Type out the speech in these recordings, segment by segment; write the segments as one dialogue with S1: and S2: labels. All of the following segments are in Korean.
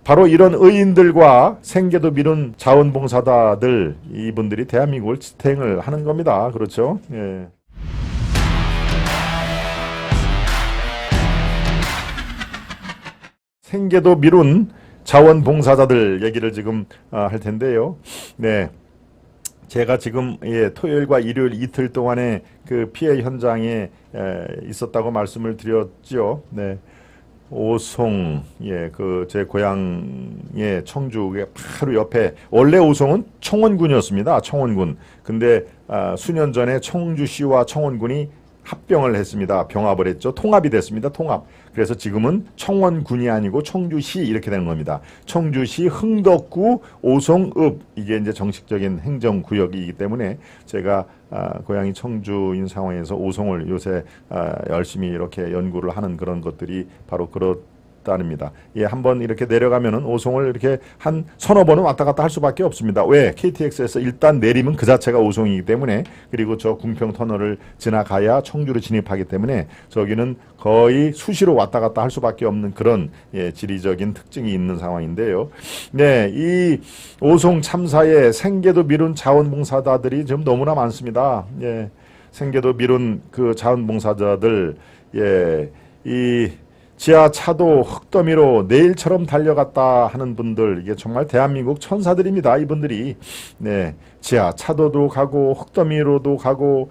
S1: 바로 이런 의인들과 생계도 미룬 자원봉사자들, 이분들이 대한민국을 지탱을 하는 겁니다. 그렇죠? 예. 생계도 미룬 자원봉사자들 얘기를 지금 할 텐데요. 네. 제가 지금 토요일과 일요일 이틀 동안에 그 피해 현장에 있었다고 말씀을 드렸죠. 네. 오송, 그 제 고향의 청주의 바로 옆에, 원래 오송은 청원군이었습니다. 청원군. 근데 수년 전에 청주시와 청원군이 합병을 했습니다. 병합을 했죠. 통합이 됐습니다. 통합. 그래서 지금은 청원군이 아니고 청주시 이렇게 되는 겁니다. 청주시 흥덕구 오송읍, 이게 이제 정식적인 행정구역이기 때문에 제가 고향이 청주인 상황에서 오송을 요새 열심히 이렇게 연구를 하는 그런 것들이 바로 그렇답니다. 한번 이렇게 내려가면은 오송을 이렇게 한 서너 번은 왔다 갔다 할 수밖에 없습니다. 왜? KTX에서 일단 내리면 그 자체가 오송이기 때문에, 그리고 저 궁평 터널을 지나가야 청주로 진입하기 때문에 저기는 거의 수시로 왔다 갔다 할 수밖에 없는 그런 지리적인 특징이 있는 상황인데요. 네, 이 오송 참사에 생계도 미룬 자원봉사자들이 지금 너무나 많습니다. 생계도 미룬 그 자원봉사자들, 이 지하차도 흙더미로 내일처럼 달려갔다 하는 분들, 이게 정말 대한민국 천사들입니다. 이분들이. 네, 지하차도도 가고 흙더미로도 가고,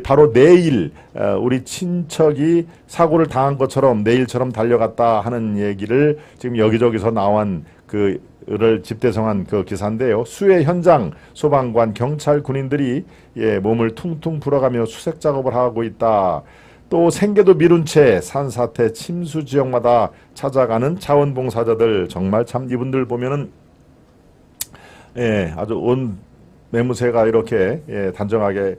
S1: 바로 내일 우리 친척이 사고를 당한 것처럼 내일처럼 달려갔다 하는 얘기를 지금 여기저기서 나온 그를 집대성한 그 기사인데요. 수해 현장 소방관, 경찰, 군인들이 몸을 퉁퉁 불어가며 수색 작업을 하고 있다. 또 생계도 미룬 채 산사태 침수 지역마다 찾아가는 자원봉사자들, 정말 참 이분들 보면은 아주 온 매무새가 이렇게 단정하게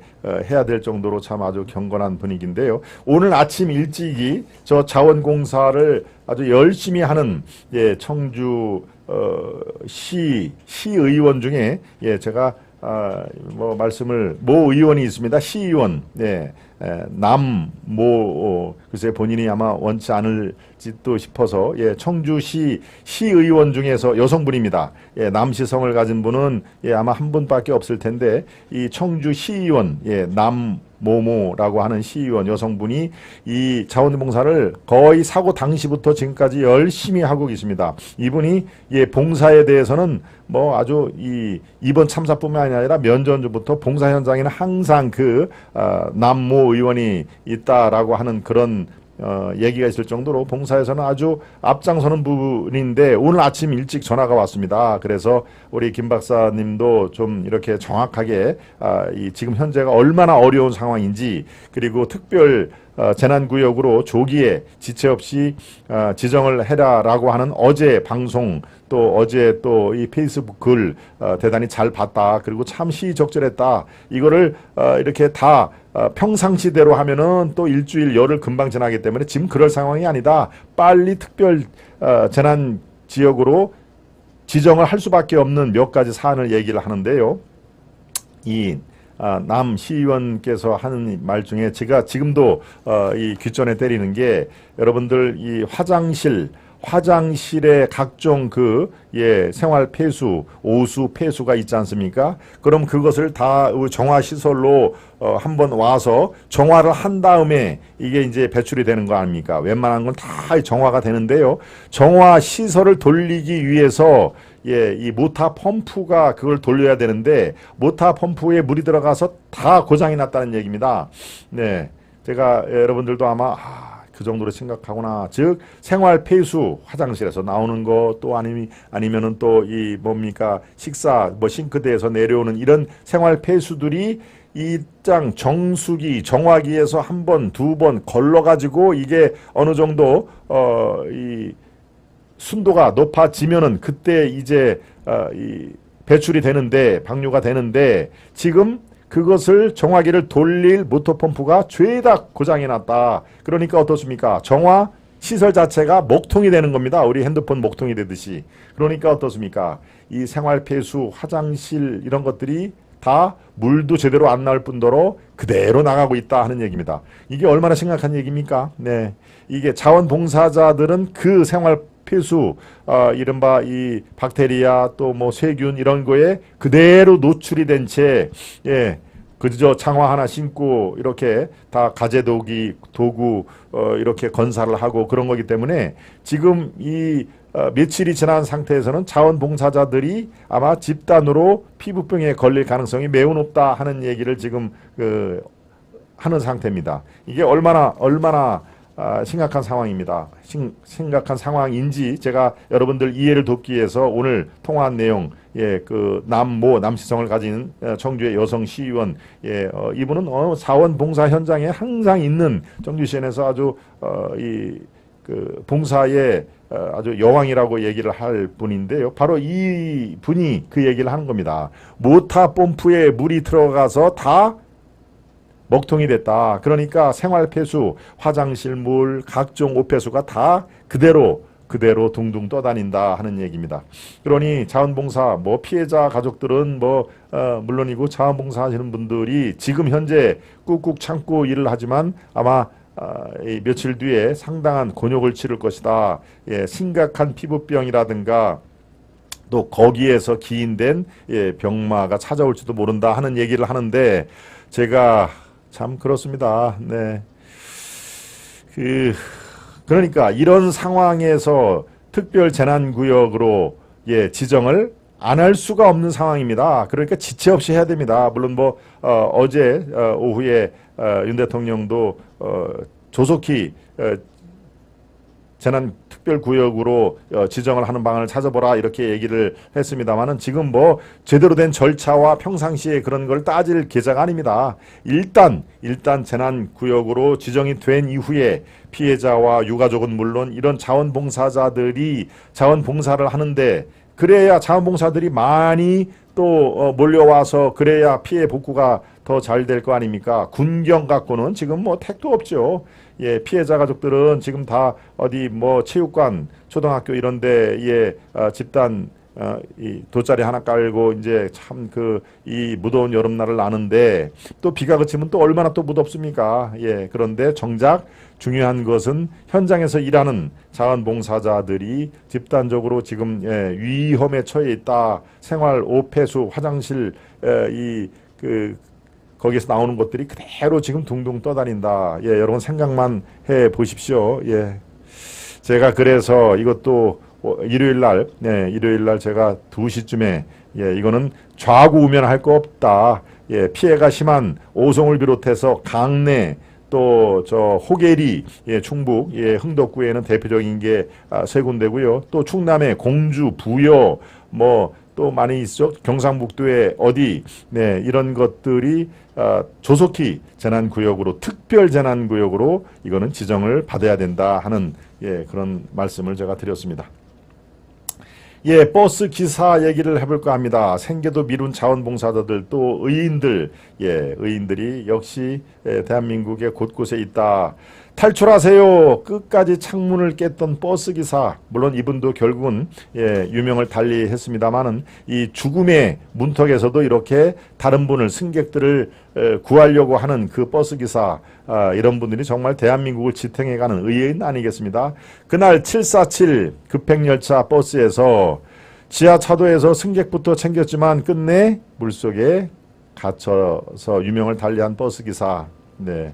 S1: 해야 될 정도로 참 아주 경건한 분위기인데요. 오늘 아침 일찍이 저 자원공사를 아주 열심히 하는 청주 시의원 중에 제가 뭐 말씀을, 모 의원이 있습니다. 시의원. 남모, 글쎄 본인이 아마 원치 않을지도 싶어서, 청주시 시의원 중에서 여성분입니다. 남시성을 가진 분은 아마 한 분밖에 없을 텐데, 이 청주 시의원, 남모모라고 하는 시의원 여성분이 이 자원봉사를 거의 사고 당시부터 지금까지 열심히 하고 계십니다. 이분이 봉사에 대해서는 뭐 아주 이번 참사뿐만 아니라 몇 년 전부터 봉사 현장에는 항상 그 남모 의원이 있다라고 하는 그런 얘기가 있을 정도로 봉사에서는 아주 앞장서는 부분인데, 오늘 아침 일찍 전화가 왔습니다. 그래서 우리 김 박사님도 좀 이렇게 정확하게 지금 현재가 얼마나 어려운 상황인지, 그리고 특별 재난구역으로 조기에 지체 없이 지정을 해라라고 하는 어제 방송, 또 어제 또 이 페이스북 글 대단히 잘 봤다. 그리고 참 시의적절했다. 이거를 이렇게 다 평상시대로 하면은 또 일주일, 열흘 금방 지나기 때문에 지금 그럴 상황이 아니다. 빨리 특별 재난 지역으로 지정을 할 수밖에 없는 몇 가지 사안을 얘기를 하는데요. 남 시의원께서 하는 말 중에 제가 지금도 이 귓전에 때리는 게, 여러분들 이 화장실에 각종 생활 폐수, 오수 폐수가 있지 않습니까? 그럼 그것을 다 정화 시설로 한번 와서 정화를 한 다음에 이게 이제 배출이 되는 거 아닙니까? 웬만한 건 다 정화가 되는데요. 정화 시설을 돌리기 위해서 이 모타 펌프가 그걸 돌려야 되는데, 모타 펌프에 물이 들어가서 다 고장이 났다는 얘기입니다. 네, 제가 여러분들도 아마 그 정도로 심각하구나. 즉 생활 폐수, 화장실에서 나오는 거, 또 아니면은 또 뭡니까, 식사 싱크대에서 내려오는 이런 생활 폐수들이 이 정수기, 정화기에서 한 번, 두 번 걸러가지고 이게 어느 정도 이 순도가 높아지면은 그때 이제 배출이 되는데, 방류가 되는데, 지금 그것을 정화기를 돌릴 모터펌프가 죄다 고장이 났다. 그러니까 어떻습니까? 정화 시설 자체가 목통이 되는 겁니다. 우리 핸드폰 목통이 되듯이. 그러니까 어떻습니까? 이 생활 폐수, 화장실 이런 것들이 다 물도 제대로 안 나올 뿐더러 그대로 나가고 있다 하는 얘기입니다. 이게 얼마나 심각한 얘기입니까? 네, 이게 자원봉사자들은 그 생활 폐수, 이른바 이 박테리아 또 뭐 세균 이런 거에 그대로 노출이 된 채, 예, 그저 장화 하나 신고 이렇게 다 도구 이렇게 건사를 하고 그런 거기 때문에 지금 이 며칠이 지난 상태에서는 자원봉사자들이 아마 집단으로 피부병에 걸릴 가능성이 매우 높다 하는 얘기를 지금 하는 상태입니다. 이게 얼마나 심각한 상황입니다. 심각한 상황인지 제가 여러분들 이해를 돕기 위해서 오늘 통화한 내용, 예, 그 남시성을 가진 청주의 여성 시의원, 예, 이분은 자원봉사 현장에 항상 있는 청주시에서 아주 그 봉사의 아주 여왕이라고 얘기를 할 분인데요. 바로 이 분이 그 얘기를 하는 겁니다. 모타 펌프에 물이 들어가서 다 먹통이 됐다. 그러니까 생활폐수, 화장실 물, 각종 옷폐수가 다 그대로 둥둥 떠다닌다 하는 얘기입니다. 그러니 자원봉사, 뭐 피해자 가족들은 물론이고 자원봉사 하시는 분들이 지금 현재 꾹꾹 참고 일을 하지만 아마 이 며칠 뒤에 상당한 곤욕을 치를 것이다. 예, 심각한 피부병이라든가 또 거기에서 기인된 병마가 찾아올지도 모른다 하는 얘기를 하는데 제가 참 그렇습니다. 네. 그러니까 이런 상황에서 특별 재난구역으로 지정을 안 할 수가 없는 상황입니다. 그러니까 지체 없이 해야 됩니다. 물론 어제 오후에 윤 대통령도 조속히 재난특별구역으로 지정을 하는 방안을 찾아보라 이렇게 얘기를 했습니다만은 지금 제대로 된 절차와 평상시에 그런 걸 따질 계자가 아닙니다. 일단 재난구역으로 지정이 된 이후에 피해자와 유가족은 물론 이런 자원봉사자들이 자원봉사를 하는데 그래야 자원봉사들이 많이 또 몰려와서 그래야 피해 복구가 더 잘 될 거 아닙니까? 군경 갖고는 지금 택도 없죠. 예, 피해자 가족들은 지금 다 어디 체육관, 초등학교 이런 데에 집단 이 돗자리 하나 깔고 이제 참 이 무더운 여름날을 나는데 또 비가 그치면 또 얼마나 또 무덥습니까? 예, 그런데 정작 중요한 것은 현장에서 일하는 자원봉사자들이 집단적으로 지금 위험에 처해 있다. 생활, 옷, 폐수, 화장실 거기에서 나오는 것들이 그대로 지금 둥둥 떠다닌다. 예, 여러분 생각만 해 보십시오. 예. 제가 그래서 이것도 일요일 날 제가 2시쯤에 이거는 좌구우면할 거 없다. 예, 피해가 심한 오송을 비롯해서 강내 또 호계리, 충북, 흥덕구에는 대표적인 게 3군데고요. 또 충남의 공주, 부여, 또 많이 있죠. 경상북도에 어디, 이런 것들이 조속히 재난구역으로, 특별 재난구역으로 이거는 지정을 받아야 된다 하는 그런 말씀을 제가 드렸습니다. 버스 기사 얘기를 해볼까 합니다. 생계도 미룬 자원봉사자들 또 의인들, 의인들이 역시 대한민국의 곳곳에 있다. 탈출하세요. 끝까지 창문을 깼던 버스 기사. 물론 이분도 결국은 유명을 달리했습니다만은 이 죽음의 문턱에서도 이렇게 다른 분을 승객들을 구하려고 하는 그 버스 기사, 이런 분들이 정말 대한민국을 지탱해가는 의인 아니겠습니다. 그날 747 급행열차 버스에서 지하차도에서 승객부터 챙겼지만 끝내 물속에 갇혀서 유명을 달리한 버스 기사. 네.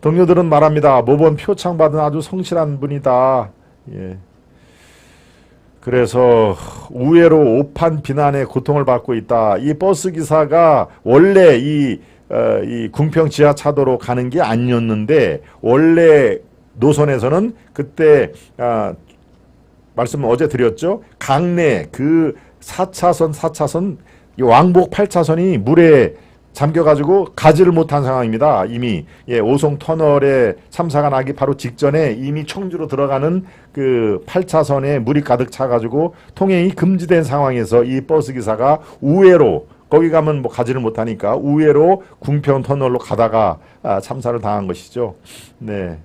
S1: 동료들은 말합니다. 모범 표창 받은 아주 성실한 분이다. 예. 그래서 우회로 오판 비난의 고통을 받고 있다. 이 버스 기사가 원래 이 궁평 지하차도로 가는 게 아니었는데 원래 노선에서는 그때 말씀 어제 드렸죠. 강내 그 4차선 왕복 8차선이 물에 잠겨가지고 가지를 못한 상황입니다. 이미 오송 터널에 참사가 나기 바로 직전에 이미 청주로 들어가는 그 8차선에 물이 가득 차가지고 통행이 금지된 상황에서 이 버스 기사가 우회로 거기 가면 가지를 못하니까 우회로 궁평 터널로 가다가 참사를 당한 것이죠. 네.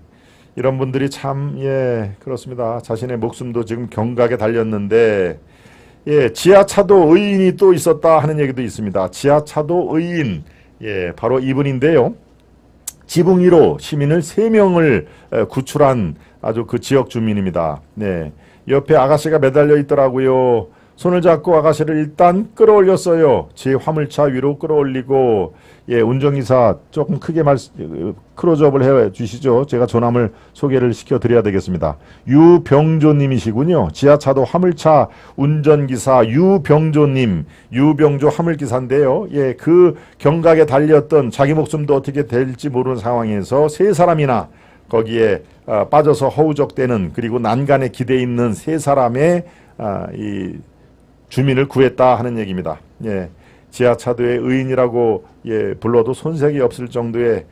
S1: 이런 분들이 참 그렇습니다. 자신의 목숨도 지금 경각에 달렸는데 지하차도 의인이 또 있었다 하는 얘기도 있습니다. 지하차도 의인, 바로 이분인데요. 지붕 위로 시민을 3명을 구출한 아주 그 지역 주민입니다. 네, 옆에 아가씨가 매달려 있더라고요. 손을 잡고 아가씨를 일단 끌어올렸어요. 제 화물차 위로 끌어올리고, 예, 운전기사 조금 크게 클로즈업을 해 주시죠. 제가 조남을 소개를 시켜드려야 되겠습니다. 유병조님이시군요. 지하차도 화물차 운전기사 유병조님, 유병조 화물기사인데요. 예, 그 경각에 달렸던 자기 목숨도 어떻게 될지 모르는 상황에서 세 사람이나 거기에 빠져서 허우적대는, 그리고 난간에 기대 있는 세 사람의 이 주민을 구했다 하는 얘기입니다. 예, 지하차도의 의인이라고 예, 불러도 손색이 없을 정도의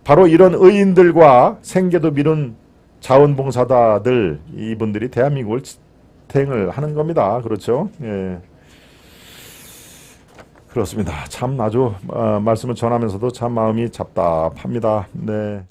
S1: 바로 이런 의인들과 생계도 미룬 자원봉사자들, 이분들이 대한민국을 지탱을 하는 겁니다. 그렇죠? 예. 그렇습니다. 참 아주 말씀을 전하면서도 참 마음이 답답합니다. 네.